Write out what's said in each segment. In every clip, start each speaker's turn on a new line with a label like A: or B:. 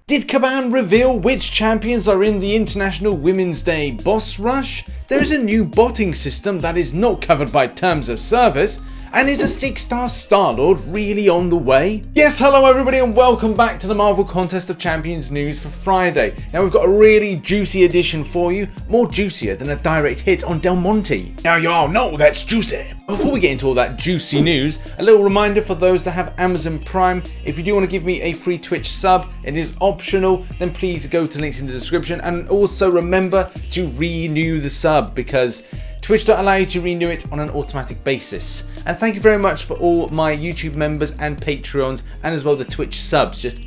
A: Did Kabam reveal which champions are in the International Women's Day boss rush? There is a new botting system that is not covered by terms of service. And is a 6-star Starlord really on the way? Yes, hello everybody and welcome back to the Marvel Contest of Champions news for Friday. Now we've got a really juicy edition for you, more juicier than a direct hit on Del Monte. Now you all know that's juicy. Before we get into all that juicy news, a little reminder for those that have Amazon Prime, if you do want to give me a free Twitch sub, it is optional, then please go to the links in the description and also remember to renew the sub because Twitch don't allow you to renew it on an automatic basis. And thank you very much for all my YouTube members and Patreons and as well the Twitch subs. Just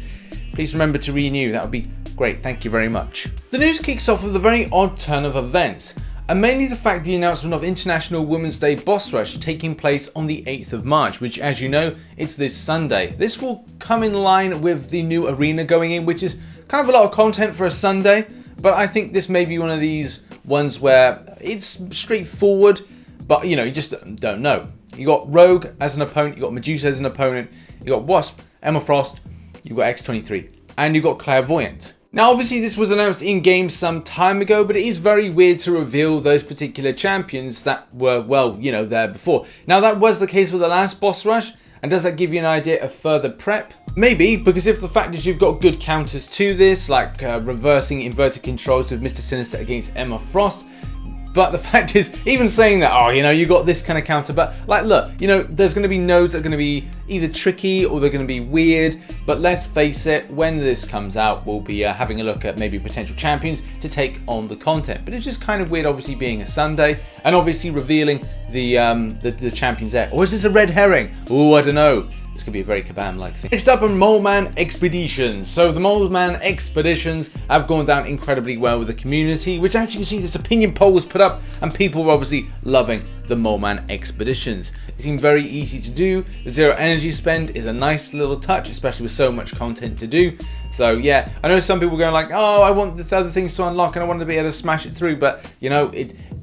A: please remember to renew, that would be great, thank you very much. The news kicks off with a very odd turn of events, and mainly the fact the announcement of International Women's Day Boss Rush taking place on the 8th of March, which as you know, it's this Sunday. This will come in line with the new arena going in, which is kind of a lot of content for a Sunday, but I think this may be one of these ones where it's straightforward, but you know, you just don't know. You got Rogue as an opponent, you got Medusa as an opponent, you got Wasp, Emma Frost, you got X-23, and you got Clairvoyant. Now obviously this was announced in game some time ago, but it is very weird to reveal those particular champions that were, well, you know, there before. Now that was the case with the last boss rush, and does that give you an idea of further prep? Maybe, because if the fact is you've got good counters to this, like reversing inverted controls with Mr. Sinister against Emma Frost, but the fact is, even saying that, oh, you know, you got this kind of counter, but like, look, you know, there's going to be nodes that are going to be either tricky or they're going to be weird, but let's face it, when this comes out, we'll be having a look at maybe potential champions to take on the content. But it's just kind of weird, obviously, being a Sunday, and obviously revealing the champions there. Or is this a red herring? Oh, I don't know. This could be a very Kabam-like thing. Next up on Mole Man Expeditions. So the Mole Man Expeditions have gone down incredibly well with the community, which as you can see, this opinion poll was put up and people were obviously loving the Mole Man Expeditions. It seemed very easy to do. The zero energy spend is a nice little touch, especially with so much content to do. So yeah, I know some people are going like, oh, I want the other things to unlock and I want to be able to smash it through, but you know,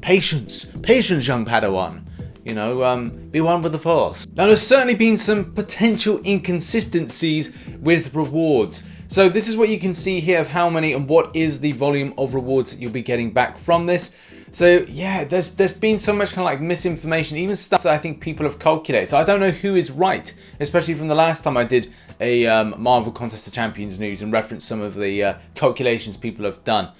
A: patience, young Padawan. You know, be one with the Force. Now there's certainly been some potential inconsistencies with rewards. So this is what you can see here of how many and what is the volume of rewards that you'll be getting back from this. So yeah, there's been so much kind of like misinformation, even stuff that I think people have calculated. So I don't know who is right, especially from the last time I did a Marvel Contest of Champions news and referenced some of the calculations people have done.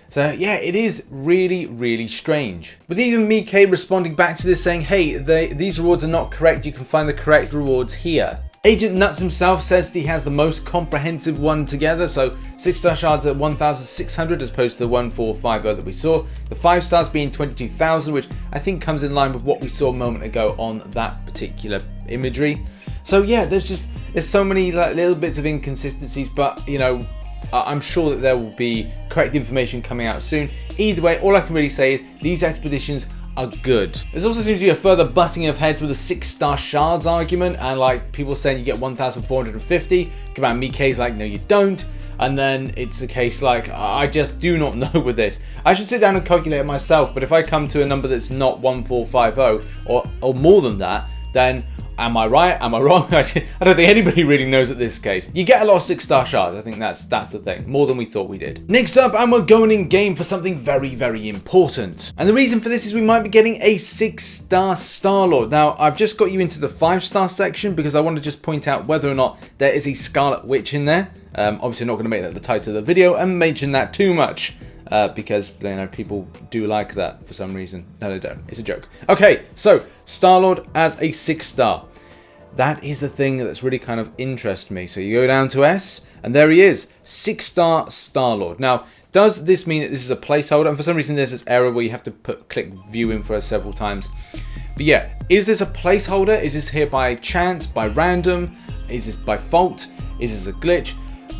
A: So yeah, it is really, really strange. With even McCoC responding back to this saying, hey, these rewards are not correct, you can find the correct rewards here. Agent Nuts himself says that he has the most comprehensive one together, so 6-star shards at 1,600 as opposed to the 1,450 that we saw. The 5 stars being 22,000, which I think comes in line with what we saw a moment ago on that particular imagery. So yeah, there's so many like, little bits of inconsistencies, but you know, I'm sure that there will be correct information coming out soon. Either way, all I can really say is these expeditions are good. There's also seems to be a further butting of heads with a 6-star shards argument, and like people saying you get 1,450. Kabam McCoC's like, no you don't. And then it's a case like, I just do not know with this. I should sit down and calculate it myself, but if I come to a number that's not 1,450 or more than that, then am I right? Am I wrong? I don't think anybody really knows at this case. You get a lot of 6-star shards. I think that's the thing. More than we thought we did. Next up, and we're going in game for something very, very important. And the reason for this is we might be getting a 6-star Starlord. Now, I've just got you into the 5-star section because I want to just point out whether or not there is a Scarlet Witch in there. Obviously, I'm not going to make that the title of the video and mention that too much. Because you know people do like that for some reason. No, they don't. It's a joke. Okay, so Starlord as a 6-star. That is the thing that's really kind of interests me. So you go down to S, and there he is, 6-star Starlord. Now, does this mean that this is a placeholder? And for some reason, there's this error where you have to click view info several times. But yeah, is this a placeholder? Is this here by chance, by random? Is this by fault? Is this a glitch?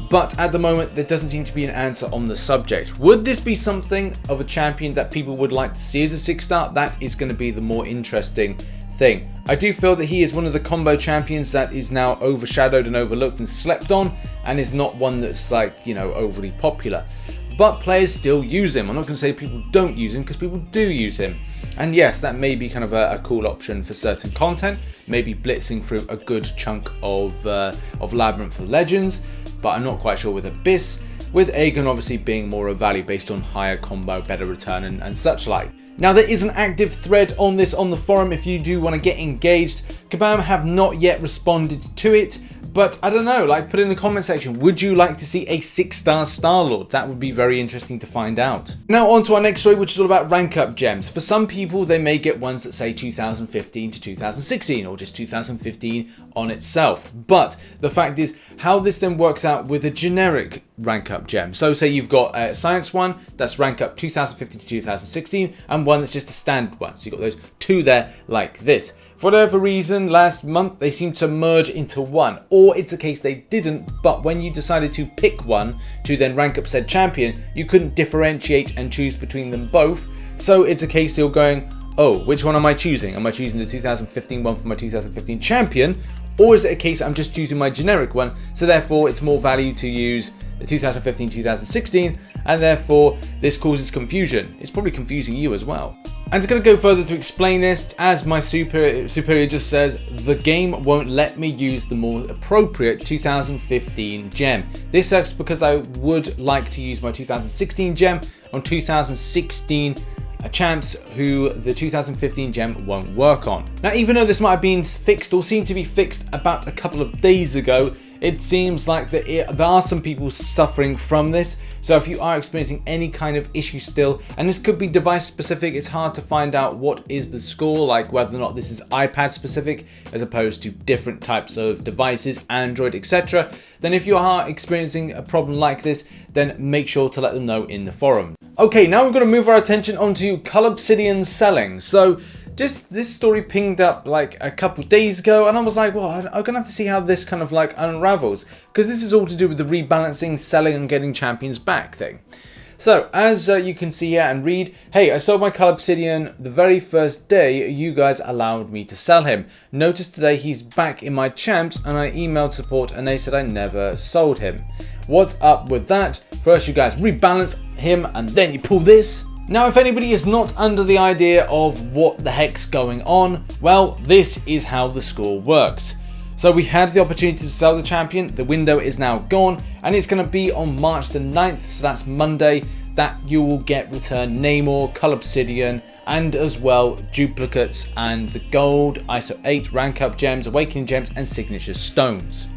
A: But at the moment, there doesn't seem to be an answer on the subject. Would this be something of a champion that people would like to see as a 6-star? That is going to be the more interesting thing. I do feel that he is one of the combo champions that is now overshadowed and overlooked and slept on, and is not one that's like, you know, overly popular. But players still use him. I'm not going to say people don't use him, because people do use him. And yes, that may be kind of a cool option for certain content, maybe blitzing through a good chunk of Labyrinth for Legends, but I'm not quite sure with Abyss. with Aegon obviously being more of value based on higher combo, better return and such like. Now there is an active thread on this on the forum if you do want to get engaged. Kabam have not yet responded to it, but I don't know, like put in the comment section, would you like to see a 6-star Starlord? That would be very interesting to find out. Now on to our next story, which is all about rank up gems. For some people, they may get ones that say 2015 to 2016 or just 2015 on itself. But the fact is how this then works out with a generic rank up gem. So say you've got a science one that's rank up 2015 to 2016 and one that's just a standard one. So you've got those two there like this. For whatever reason, last month they seemed to merge into one, or it's a case they didn't, but when you decided to pick one to then rank up said champion, you couldn't differentiate and choose between them both. So it's a case you're going, oh, which one am I choosing? Am I choosing the 2015 one for my 2015 champion? Or is it a case I'm just choosing my generic one, so therefore it's more value to use the 2015-2016, and therefore this causes confusion. It's probably confusing you as well. And to go further to explain this, as my superior just says, the game won't let me use the more appropriate 2015 gem. This sucks because I would like to use my 2016 gem on 2016 champs who the 2015 gem won't work on. Now, even though this might have been fixed or seemed to be fixed about a couple of days ago, it seems like there are some people suffering from this. So if you are experiencing any kind of issue still, and this could be device specific, it's hard to find out what is the score, like whether or not this is iPad specific as opposed to different types of devices, Android, etc. Then if you are experiencing a problem like this, then make sure to let them know in the forum. Okay, now we're going to move our attention onto Cull Obsidian selling. So just this story pinged up like a couple days ago, and I was like, well, I'm gonna have to see how this kind of like unravels, because this is all to do with the rebalancing, selling and getting champions back thing. So as you can see here and read, hey, I sold my Cull Obsidian the very first day you guys allowed me to sell him. Notice today he's back in my champs, and I emailed support and they said I never sold him. What's up with that? First you guys rebalance him and then you pull this. Now, if anybody is not under the idea of what the heck's going on, well, this is how the score works. So we had the opportunity to sell the champion, the window is now gone, and it's going to be on March the 9th, so that's Monday, that you will get returned Namor, Cull Obsidian, and as well duplicates and the gold, ISO 8, rank up gems, awakening gems, and signature stones.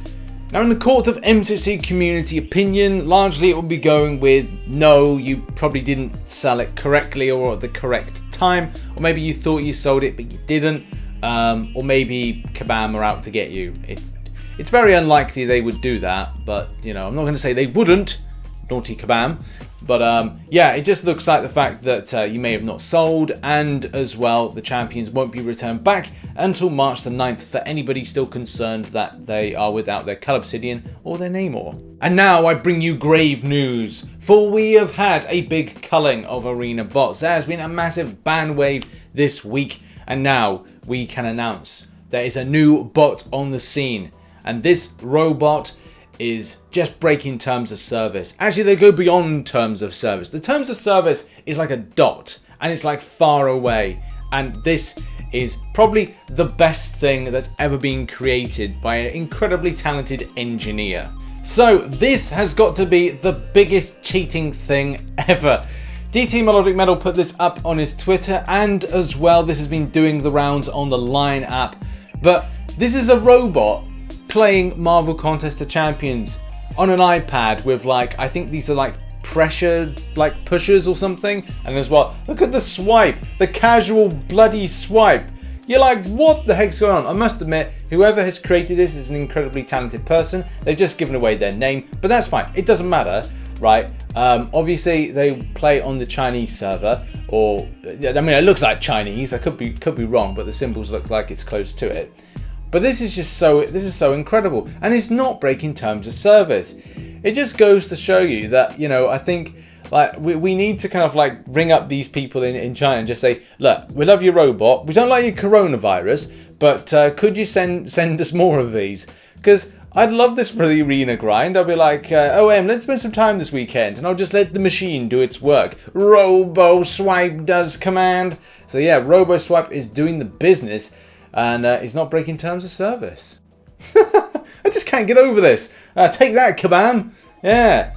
A: Now, in the court of MCOC community opinion, largely it will be going with no, you probably didn't sell it correctly or at the correct time, or maybe you thought you sold it but you didn't, or maybe Kabam are out to get you. It's very unlikely they would do that, but you know, I'm not going to say they wouldn't, naughty Kabam, but yeah, it just looks like the fact that you may have not sold, and as well the champions won't be returned back until March the 9th for anybody still concerned that they are without their Cull Obsidian or their Namor. And now I bring you grave news, for we have had a big culling of arena bots. There has been a massive ban wave this week, and now we can announce there is a new bot on the scene, and this robot is just breaking terms of service. Actually, they go beyond terms of service. The terms of service is like a dot, and it's like far away. And this is probably the best thing that's ever been created by an incredibly talented engineer. So this has got to be the biggest cheating thing ever. DT Melodic Metal put this up on his Twitter, and as well this has been doing the rounds on the Line app. But this is a robot playing Marvel Contest of Champions on an iPad with like, I think these are like pressure like pushers or something, and as well, look at the swipe, the casual bloody swipe. You're like, what the heck's going on? I must admit, whoever has created this is an incredibly talented person. They've just given away their name, but that's fine, it doesn't matter, right? Obviously they play on the Chinese server, or I mean it looks like Chinese, I could be wrong, but the symbols look like it's close to it. But this is so incredible, and it's not breaking terms of service. It just goes to show you that, you know, I think like we need to kind of like ring up these people in China and just say, look, we love your robot, we don't like your coronavirus, but could you send us more of these? Because I'd love this for the arena grind. I'll be like, OM, let's spend some time this weekend, and I'll just let the machine do its work. Robo Swipe does command. So yeah, Robo Swipe is doing the business, and he's not breaking terms of service. I just can't get over this. Take that, Kabam. Yeah.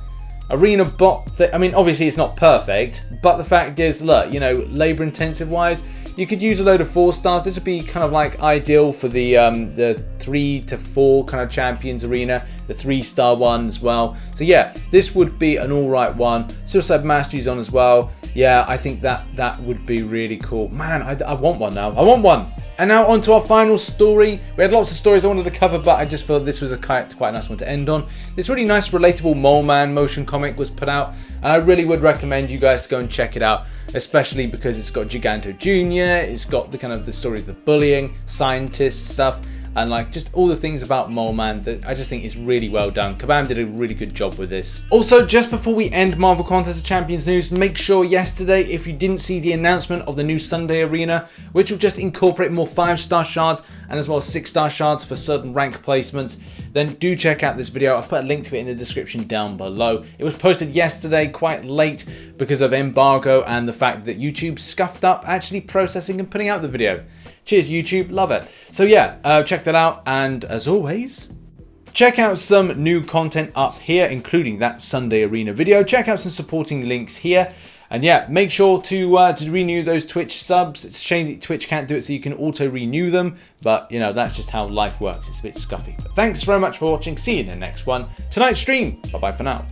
A: arena bot that, I mean, obviously it's not perfect, but the fact is, look, you know, labor intensive wise, you could use a load of 4 stars. This would be kind of like ideal for the 3 to 4 kind of champions arena, the 3-star one as well. So yeah, this would be an alright one. Suicide Mastery's on as well. Yeah, I think that would be really cool. Man, I want one now. I want one. And now on to our final story. We had lots of stories I wanted to cover, but I just thought this was a quite a nice one to end on. This really nice, relatable Mole Man motion comic was put out, and I really would recommend you guys to go and check it out, especially because it's got Giganto Jr., it's got the kind of the story of the bullying, scientist stuff, and like just all the things about Mole Man that I just think is really well done. Kabam did a really good job with this. Also, just before we end Marvel Contest of Champions news, make sure yesterday, if you didn't see the announcement of the new Sunday Arena, which will just incorporate more 5-star shards and as well as 6-star shards for certain rank placements, then do check out this video. I've put a link to it in the description down below. It was posted yesterday quite late because of embargo and the fact that YouTube scuffed up actually processing and putting out the video. Cheers YouTube, love it. So yeah, check that out, and as always, check out some new content up here, including that Sunday Arena video. Check out some supporting links here, and yeah, make sure to renew those Twitch subs. It's a shame that Twitch can't do it so you can auto renew them, but you know, that's just how life works. It's a bit scuffy. But thanks very much for watching. See you in the next one. Tonight's stream. Bye bye for now.